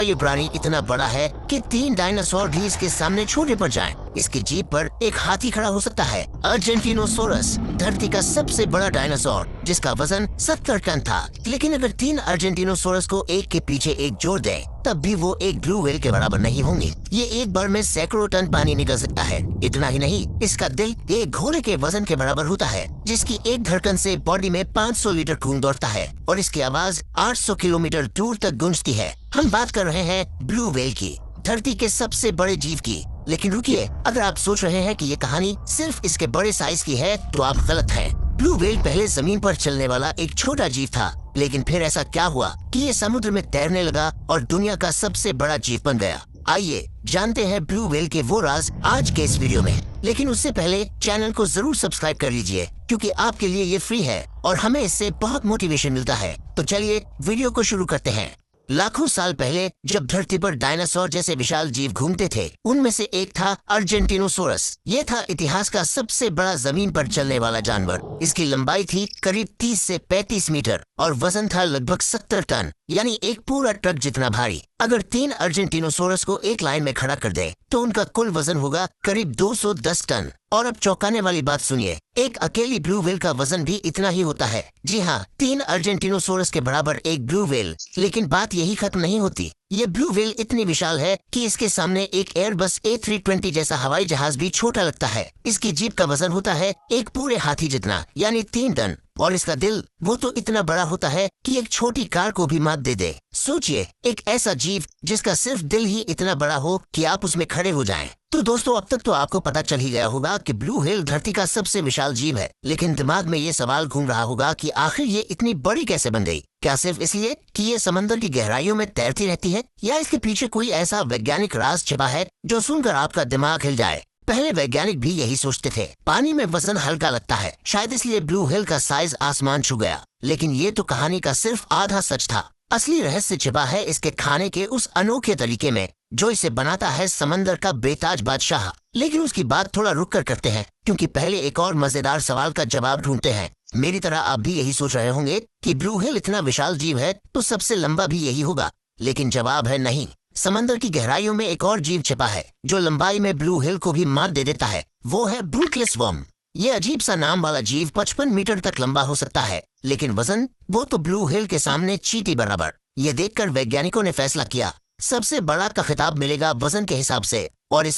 ये प्राणी इतना बड़ा है कि 3 डायनासोर भी इसके सामने छोटे पड़ जाएं। इसकी जीभ पर एक हाथी खड़ा हो सकता है। अर्जेंटिनोसोरस धरती का सबसे बड़ा डायनासोर, जिसका वजन 70 टन था। लेकिन अगर 3 अर्जेंटिनोसोरस को एक के पीछे एक जोड़ दें, तब भी वो एक ब्लू व्हेल के बराबर नहीं होंगे। ये एक बार में सैकड़ों टन पानी निकल सकता है। इतना ही नहीं, इसका दिल एक घोड़े के वजन के बराबर होता है, जिसकी एक धड़कन से बॉडी में 500 लीटर खून दौड़ता है और इसकी आवाज 800 किलोमीटर दूर तक गूंजती है। हम बात कर रहे हैं ब्लू व्हेल की, धरती के सबसे बड़े जीव की। लेकिन रुकिए, अगर आप सोच रहे हैं कि ये कहानी सिर्फ इसके बड़े साइज की है, तो आप गलत हैं। ब्लू व्हेल पहले जमीन पर चलने वाला एक छोटा जीव था, लेकिन फिर ऐसा क्या हुआ कि ये समुद्र में तैरने लगा और दुनिया का सबसे बड़ा जीव बन गया। आइए जानते हैं ब्लू व्हेल के वो राज आज के इस वीडियो में। लेकिन उससे पहले चैनल को जरूर सब्सक्राइब कर लीजिए, क्योंकि आपके लिए ये फ्री है और हमें इससे बहुत मोटिवेशन मिलता है। तो चलिए वीडियो को शुरू करते हैं। लाखों साल पहले जब धरती पर डायनासोर जैसे विशाल जीव घूमते थे, उनमें से एक था अर्जेंटिनोसोरस। ये था इतिहास का सबसे बड़ा जमीन पर चलने वाला जानवर। इसकी लंबाई थी करीब 30 से 35 मीटर और वजन था लगभग 70 टन, यानी एक पूरा ट्रक जितना भारी। अगर 3 अर्जेंटिनोसोरस को एक लाइन में खड़ा कर दे, तो उनका कुल वजन होगा करीब 210 टन। और अब चौंकाने वाली बात सुनिए, एक अकेली ब्लू व्हेल का वजन भी इतना ही होता है। जी हाँ, 3 अर्जेंटिनोसोरस के बराबर एक ब्लू व्हेल। लेकिन बात यही खत्म नहीं होती। ये ब्लू व्हेल इतनी विशाल है कि इसके सामने एक एयरबस A320 जैसा हवाई जहाज भी छोटा लगता है। इसकी जीभ का वजन होता है एक पूरे हाथी जितना, यानी 3 टन। और इसका दिल वो तो इतना बड़ा होता है कि एक छोटी कार को भी मात दे दे। सोचिए, एक ऐसा जीव जिसका सिर्फ दिल ही इतना बड़ा हो कि आप उसमें खड़े हो जाएं। तो दोस्तों, अब तक तो आपको पता चल ही गया होगा कि ब्लू व्हेल धरती का सबसे विशाल जीव है। लेकिन दिमाग में ये सवाल घूम रहा होगा कि आखिर ये इतनी बड़ी कैसे बन गई? क्या सिर्फ इसलिए कि ये समंदर की गहराइयों में तैरती रहती है, या इसके पीछे कोई ऐसा वैज्ञानिक राज छिपा है जो सुनकर आपका दिमाग हिल जाए? पहले वैज्ञानिक भी यही सोचते थे। पानी में वजन हल्का लगता है, शायद इसलिए ब्लू व्हेल का साइज आसमान छू गया। लेकिन ये तो कहानी का सिर्फ आधा सच था। असली रहस्य छिपा है इसके खाने के उस अनोखे तरीके में, जो इसे बनाता है समंदर का बेताज बादशाह। लेकिन उसकी बात थोड़ा रुक कर करते हैं, क्योंकि पहले एक और मजेदार सवाल का जवाब ढूंढते हैं। मेरी तरह आप भी यही सोच रहे होंगे कि ब्लू व्हेल इतना विशाल जीव है तो सबसे लंबा भी यही होगा। लेकिन जवाब है नहीं। समंदर की गहराइयों में एक और जीव छिपा है जो लंबाई में ब्लू व्हेल को भी मात दे देता है। वो है ब्रूथलेस वर्म। ये अजीब सा नाम वाला जीव 55 मीटर तक लंबा हो सकता है, लेकिन वजन वो तो ब्लू व्हेल के सामने चींटी बराबर। ये देखकर वैज्ञानिकों ने फैसला किया, सबसे बड़ा का खिताब मिलेगा वजन के हिसाब से। और इस